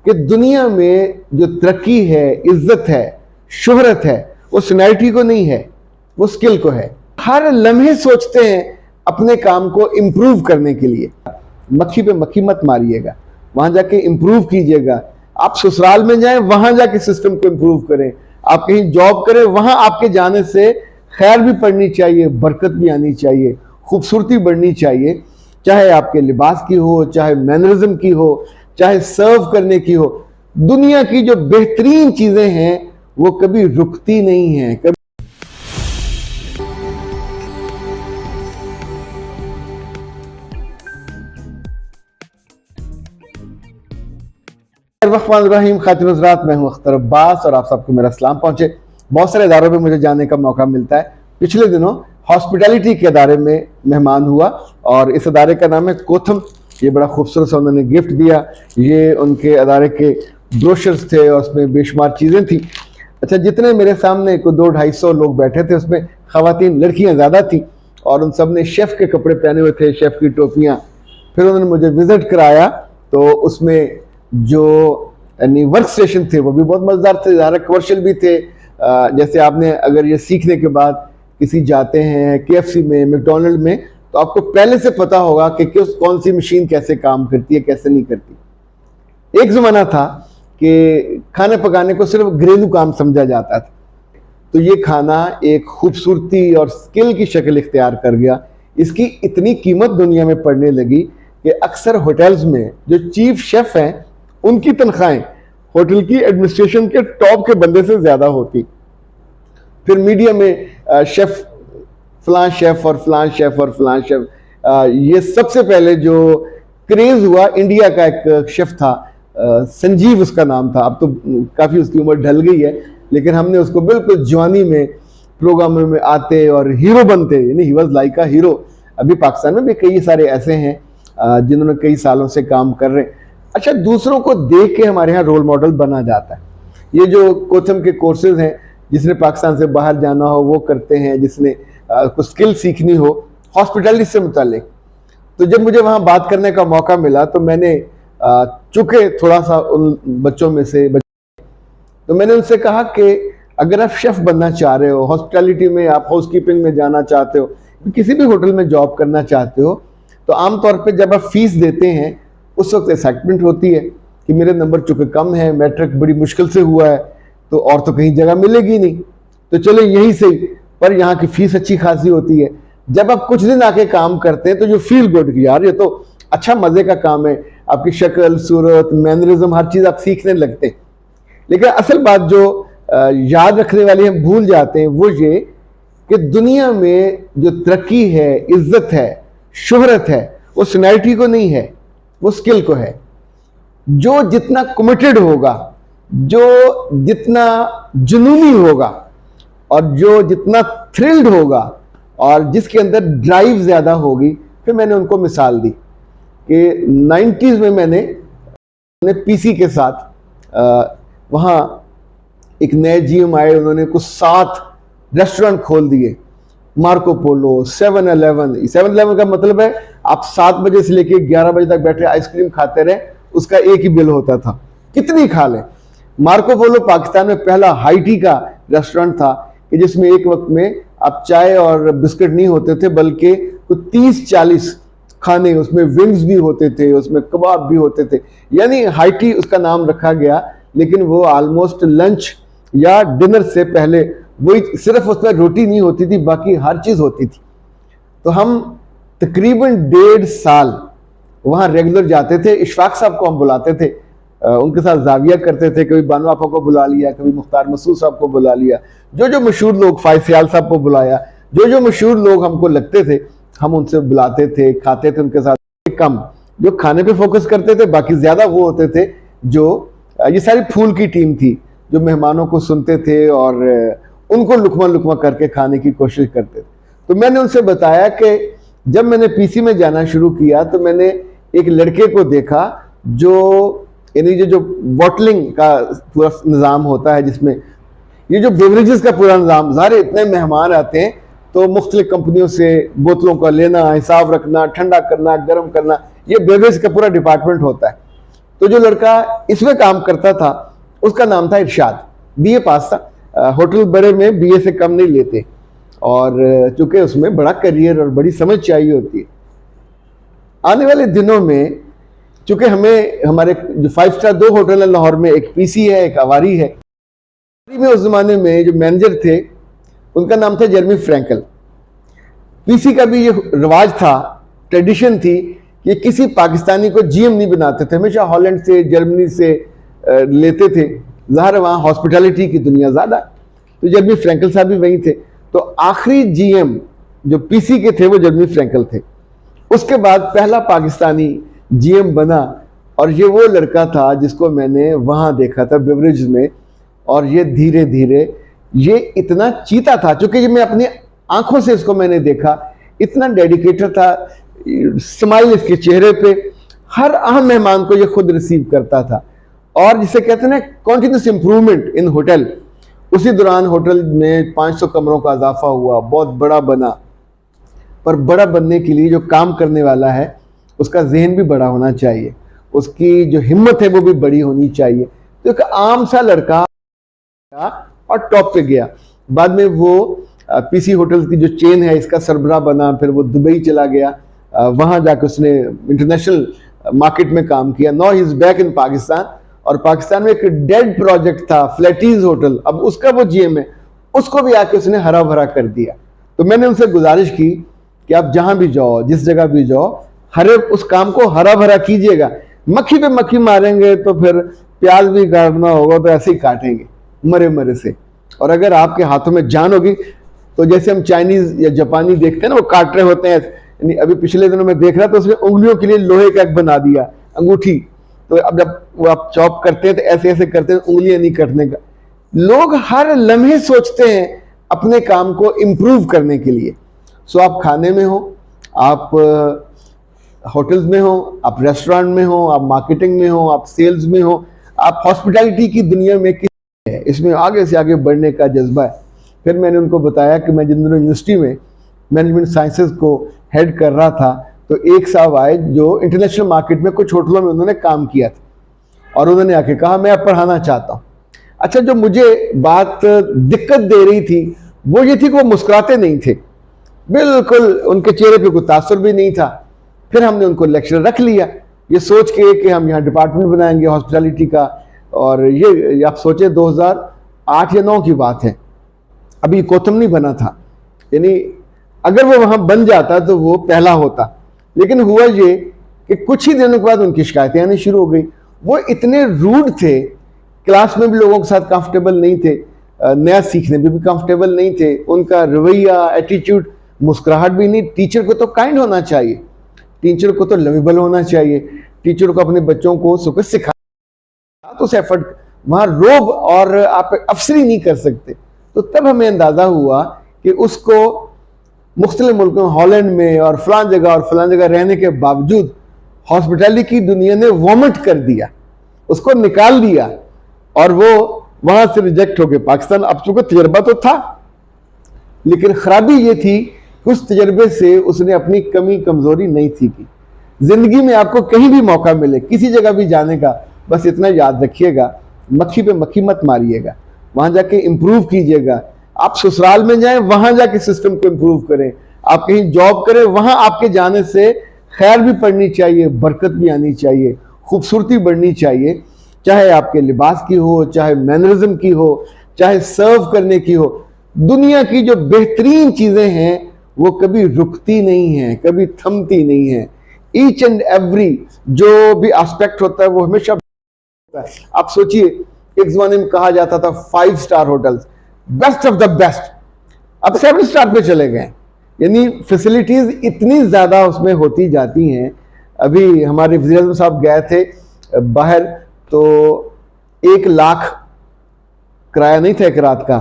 कि दुनिया में जो तरक्की है, इज्जत है, शोहरत है, वो सीनियरिटी को नहीं है, वो स्किल को है। हर लम्हे सोचते हैं अपने काम को इंप्रूव करने के लिए। मक्खी पे मक्खी मत मारिएगा, वहां जाके इंप्रूव कीजिएगा। आप ससुराल में जाएं, वहां जाके सिस्टम को इंप्रूव करें। आप कहीं जॉब करें, वहां आपके जाने से खैर भी पड़नी चाहिए, बरकत भी आनी चाहिए, खूबसूरती बढ़नी चाहिए, चाहे आपके लिबास की हो, चाहे मैनरिज्म की हो, चाहे सर्व करने की हो। दुनिया की जो बेहतरीन चीजें हैं वो कभी रुकती नहीं है। रहीम खातिन हज़रात, मैं हूं अख्तर अब्बास और आप सबको मेरा सलाम पहुंचे। बहुत सारे इदारों में मुझे जाने का मौका मिलता है। पिछले दिनों हॉस्पिटैलिटी के इदारे में मेहमान हुआ और इस इदारे का नाम है कोथम। ये बड़ा खूबसूरत सा उन्होंने गिफ्ट दिया। ये उनके इदारे के ब्रोशर्स थे और उसमें बेशुमार चीज़ें थी। अच्छा, जितने मेरे सामने को 200-250 लोग बैठे थे, उसमें ख़वातीन लड़कियाँ ज़्यादा थी और उन सब ने शेफ़ के कपड़े पहने हुए थे, शेफ़ की टोपियाँ। फिर उन्होंने मुझे विज़िट कराया तो उसमें जो यानी वर्क स्टेशन थे वो भी बहुत मज़ेदार थे, ज़्यादा कमर्शियल भी थे। जैसे आपने अगर ये सीखने के बाद किसी जाते हैं KFC में, मैकडॉनल्ड में, तो आपको पहले से पता होगा कि कौन सी मशीन कैसे काम करती है, कैसे नहीं करती। एक ज़माना था कि खाने पकाने को सिर्फ घरेलू काम समझा जाता था, तो ये खाना एक खूबसूरती और स्किल की शक्ल इख्तियार कर गया। इसकी इतनी कीमत दुनिया में पड़ने लगी कि अक्सर होटल्स में जो चीफ शेफ हैं उनकी तनख्वाहें होटल की एडमिनिस्ट्रेशन के टॉप के बंदे से ज़्यादा होती। फिर मीडिया में शेफ, फलां शेफ और फलां शेफ और फलां शेफ। ये सबसे पहले जो क्रेज हुआ, इंडिया का एक शेफ था, संजीव उसका नाम था। अब तो काफ़ी उसकी उम्र ढल गई है, लेकिन हमने उसको बिल्कुल जवानी में प्रोग्रामों में आते और हीरो बनते, यानी he was like a hero. अभी पाकिस्तान में भी कई सारे ऐसे हैं जिन्होंने कई सालों से काम कर रहे हैं। अच्छा, दूसरों को देख के हमारे यहाँ रोल मॉडल बना जाता है। ये जो कोचम के कोर्सेज हैं, जिसने पाकिस्तान से बाहर जाना हो वो करते हैं, जिसने कुछ स्किल सीखनी हो हॉस्पिटैलिटी से मुतालिक। तो जब मुझे वहाँ बात करने का मौका मिला तो मैंने चूँकि थोड़ा सा उन बच्चों में से तो मैंने उनसे कहा कि अगर आप शेफ़ बनना चाह रहे हो, हॉस्पिटैलिटी में आप हाउसकीपिंग में जाना चाहते हो, किसी भी होटल में जॉब करना चाहते हो, तो आमतौर पे जब आप फीस देते हैं उस वक्त एक्साइटमेंट होती है कि मेरे नंबर चूँकि कम है, मैट्रिक बड़ी मुश्किल से हुआ है, तो और तो कहीं जगह मिलेगी नहीं, तो चलो यहीं से। पर यहाँ की फीस अच्छी खासी होती है। जब आप कुछ दिन आके काम करते हैं तो जो फील गुड कि यार ये तो अच्छा मज़े का काम है, आपकी शक्ल, सूरत, मैनरिज्म, हर चीज़ आप सीखने लगते हैं। लेकिन असल बात जो याद रखने वाली हम भूल जाते हैं वो ये कि दुनिया में जो तरक्की है, इज्जत है, शोहरत है, वो सीनियरिटी को नहीं है, वो स्किल को है। जो जितना कमिटेड होगा, जो जितना जुनूनी होगा और जो जितना थ्रिल्ड होगा और जिसके अंदर ड्राइव ज़्यादा होगी। फिर मैंने उनको मिसाल दी कि 90s में मैंने PC के साथ वहाँ एक नए GM आए, उन्होंने कुछ 7 रेस्टोरेंट खोल दिए, मार्को पोलो, 7-Eleven का मतलब है आप 7 बजे से लेकर 11 बजे तक बैठे आइसक्रीम खाते रहे, उसका एक ही बिल होता था, कितनी खा लें। मार्को पोलो पाकिस्तान में पहला हाई टी का रेस्टोरेंट था कि जिसमें एक वक्त में आप चाय और बिस्किट नहीं होते थे, बल्कि कुछ 30-40 खाने, उसमें विंग्स भी होते थे, उसमें कबाब भी होते थे, यानी हाई टी उसका नाम रखा गया। लेकिन वो ऑलमोस्ट लंच या डिनर से पहले वही, सिर्फ उसमें रोटी नहीं होती थी, बाकी हर चीज़ होती थी। तो हम तकरीबन 1.5 साल वहाँ रेगुलर जाते थे। इशफाक साहब को हम बुलाते थे, उनके साथ जाविया करते थे, कभी बानो आपा को बुला लिया, कभी मुख्तार मसूद साहब को बुला लिया, जो मशहूर लोग, फाइज सियाल साहब को बुलाया, जो मशहूर लोग हमको लगते थे हम उनसे बुलाते थे, खाते थे उनके साथ। कम जो खाने पे फोकस करते थे, बाकी ज़्यादा वो होते थे जो, ये सारी फूल की टीम थी जो मेहमानों को सुनते थे और उनको लुकमा लुकमा करके खाने की कोशिश करते थे। तो मैंने उनसे बताया कि जब मैंने PC में जाना शुरू किया तो मैंने एक लड़के को देखा जो, यानी जो बॉटलिंग का पूरा निज़ाम होता है, जिसमें ये जो बेवरेजेस का पूरा निज़ाम, सारे इतने मेहमान आते हैं तो मुख्तलिफ कंपनियों से बोतलों का लेना, हिसाब रखना, ठंडा करना, गर्म करना, ये बेवरेज का पूरा डिपार्टमेंट होता है। तो जो लड़का इसमें काम करता था उसका नाम था इरशाद, बीए पास था। होटल बड़े में बीए से कम नहीं लेते, और चूंकि उसमें बड़ा करियर और बड़ी समझ चाहिए होती है। आने वाले दिनों में चूंकि हमें हमारे जो 5 स्टार 2 होटल है लाहौर में, एक पीसी है, एक अवारी है। में उस जमाने में जो मैनेजर थे उनका नाम था जेरमी फ्रैंकल। पीसी का भी ये रिवाज था, ट्रेडिशन थी कि किसी पाकिस्तानी को जीएम नहीं बनाते थे, हमेशा हॉलैंड से, जर्मनी से लेते थे। ज़ाहिर है वहाँ हॉस्पिटैलिटी की दुनिया ज़्यादा, तो जेरमी फ्रैंकल साहब भी वहीं थे। तो आखिरी जीएम जो पीसी के थे वो जेरमी फ्रैंकल थे। उसके बाद पहला पाकिस्तानी जीएम बना, और ये वो लड़का था जिसको मैंने वहाँ देखा था बेवरेज में। और ये धीरे धीरे ये इतना चीता था, चूंकि मैं अपनी आंखों से इसको मैंने देखा, इतना डेडिकेटेड था, स्माइल इसके चेहरे पे, हर अहम मेहमान को ये खुद रिसीव करता था। और जिसे कहते हैं ना कॉन्टिन्यूस इंप्रूवमेंट इन होटल, उसी दौरान होटल में 500 कमरों का इजाफा हुआ, बहुत बड़ा बना। पर बड़ा बनने के लिए जो काम करने वाला है उसका जहन भी बड़ा होना चाहिए, उसकी जो हिम्मत है वो भी बड़ी होनी चाहिए। तो एक आम सा लड़का और टॉप पे गया। बाद में वो पीसी होटल की जो चेन है इसका सरबराह बना, फिर वो दुबई चला गया, वहां जाकर उसने इंटरनेशनल मार्केट में काम किया। Now he is back in Pakistan, और पाकिस्तान में एक डेड प्रोजेक्ट था फ्लैटीज होटल, अब उसका वो जीएम है, उसको भी आके उसने हरा भरा कर दिया। तो मैंने उनसे गुजारिश की कि आप जहां भी जाओ, जिस जगह भी जाओ, हरे उस काम को हरा भरा कीजिएगा। मक्खी पे मक्खी मारेंगे तो फिर प्याज भी काटना होगा तो ऐसे ही काटेंगे मरे मरे से। और अगर आपके हाथों में जान होगी तो जैसे हम चाइनीज या जापानी देखते हैं ना, वो काट रहे होते हैं। अभी पिछले दिनों में देख रहा तो उसने उंगलियों के लिए लोहे का एक बना दिया, अंगूठी। तो अब जब वो आप चॉप करते हैं तो ऐसे ऐसे करते हैं, उंगलियां नहीं कटने का। लोग हर लम्हे सोचते हैं अपने काम को इम्प्रूव करने के लिए। सो आप खाने में हो, आप होटल्स में हो, आप रेस्टोरेंट में हो, आप मार्केटिंग में हो, आप सेल्स में हो, आप हॉस्पिटैलिटी की दुनिया में किस है, इसमें आगे से आगे बढ़ने का जज्बा है। फिर मैंने उनको बताया कि मैं जिन दिनों यूनिवर्सिटी में मैनेजमेंट साइंसेज को हेड कर रहा था, तो एक साहब आए जो इंटरनेशनल मार्केट में कुछ होटलों में उन्होंने काम किया था, और उन्होंने आके कहा मैं अब पढ़ाना चाहता हूँ। अच्छा, जो मुझे बात दिक्कत दे रही थी वो ये थी कि वो मुस्कुराते नहीं थे, बिल्कुल उनके चेहरे पे कोई तासुर भी नहीं था। फिर हमने उनको लेक्चर रख लिया, ये सोच के कि हम यहाँ डिपार्टमेंट बनाएंगे हॉस्पिटैलिटी का। और ये आप सोचे 2008 या 9 की बात है, अभी कोतम नहीं बना था, यानी अगर वो वहाँ बन जाता तो वो पहला होता। लेकिन हुआ ये कि कुछ ही दिनों के बाद उनकी शिकायतें आनी शुरू हो गई। वो इतने रूड थे, क्लास में भी लोगों के साथ कंफर्टेबल नहीं थे, नया सीखने में भी कंफर्टेबल नहीं थे, उनका रवैया, एटीट्यूड, मुस्कुराहट भी नहीं। टीचर को तो काइंड होना चाहिए, टीचर को तो लवेबल होना चाहिए, टीचर को अपने बच्चों को सुख सिखा, तो उस एफर्ट वहाँ रोब और आप अफसरी नहीं कर सकते। तो तब हमें अंदाजा हुआ कि उसको मुख्तलिफ मुल्कों में, हॉलैंड में और फलां जगह रहने के बावजूद हॉस्पिटैलिटी की दुनिया ने वॉमिट कर दिया, उसको निकाल दिया, और वो वहां से रिजेक्ट हो गए पाकिस्तान। अब चूंकि तजर्बा तो था, लेकिन खराबी ये थी कि उस तजर्बे से उसने अपनी कमी कमजोरी नहीं सीखी। जिंदगी में आपको कहीं भी मौका मिले, किसी जगह भी जाने का, बस इतना याद रखिएगा, मक्खी पे मक्खी मत मारिएगा, वहां जाके इंप्रूव कीजिएगा। आप ससुराल में जाएं, वहां जाके सिस्टम को इंप्रूव करें। आप कहीं जॉब करें, वहां आपके जाने से खैर भी पड़नी चाहिए, बरकत भी आनी चाहिए, खूबसूरती बढ़नी चाहिए, चाहे आपके लिबास की हो, चाहे मैनरिज्म की हो, चाहे सर्व करने की हो। दुनिया की जो बेहतरीन चीजें हैं वो कभी रुकती नहीं है, कभी थमती नहीं है। ईच एंड एवरी जो भी एस्पेक्ट होता है वो हमेशा होता है। आप सोचिए, एक जमाने में कहा जाता था 5 star hotels best of the best, अब 7 स्टार पे चले गए। यानी फैसिलिटीज इतनी ज्यादा उसमें होती जाती हैं। अभी हमारे वज़ीर आज़म साहब गए थे बाहर, तो 1 लाख किराया नहीं था एक रात का,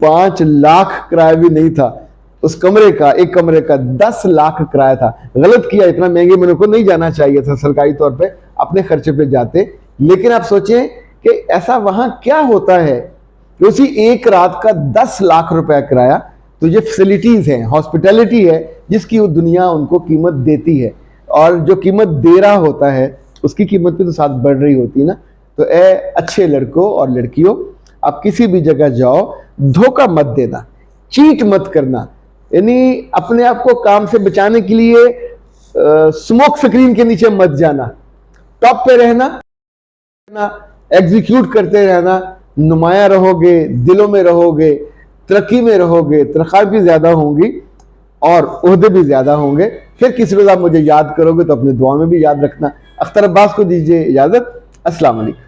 5 लाख किराया भी नहीं था उस कमरे का, एक कमरे का 10 लाख किराया था। गलत किया, इतना महंगे मेरे को नहीं जाना चाहिए था, सरकारी तौर पे अपने खर्चे पे जाते। लेकिन आप सोचें कि ऐसा वहां क्या होता है कि उसी एक रात का 10 लाख रुपया किराया। तो ये फैसिलिटीज हैं, हॉस्पिटैलिटी है जिसकी वो दुनिया उनको कीमत देती है, और जो कीमत दे रहा होता है उसकी कीमत भी तो साथ बढ़ रही होती है ना। तो अच्छे लड़कों और लड़कियों, आप किसी भी जगह जाओ, धोखा मत देना, चीट मत करना, यानी अपने आप को काम से बचाने के लिए स्मोक स्क्रीन के नीचे मत जाना, टॉप पे रहना, एग्जीक्यूट करते रहना, नुमाया रहोगे, दिलों में रहोगे, तरक्की में रहोगे, तनख्वाह भी ज्यादा होंगी और ओहदे भी ज्यादा होंगे। फिर किसी रोज आप मुझे याद करोगे तो अपनी दुआ में भी याद रखना। अख्तर अब्बास को दीजिए इजाजत। अस्सलाम वालेकुम।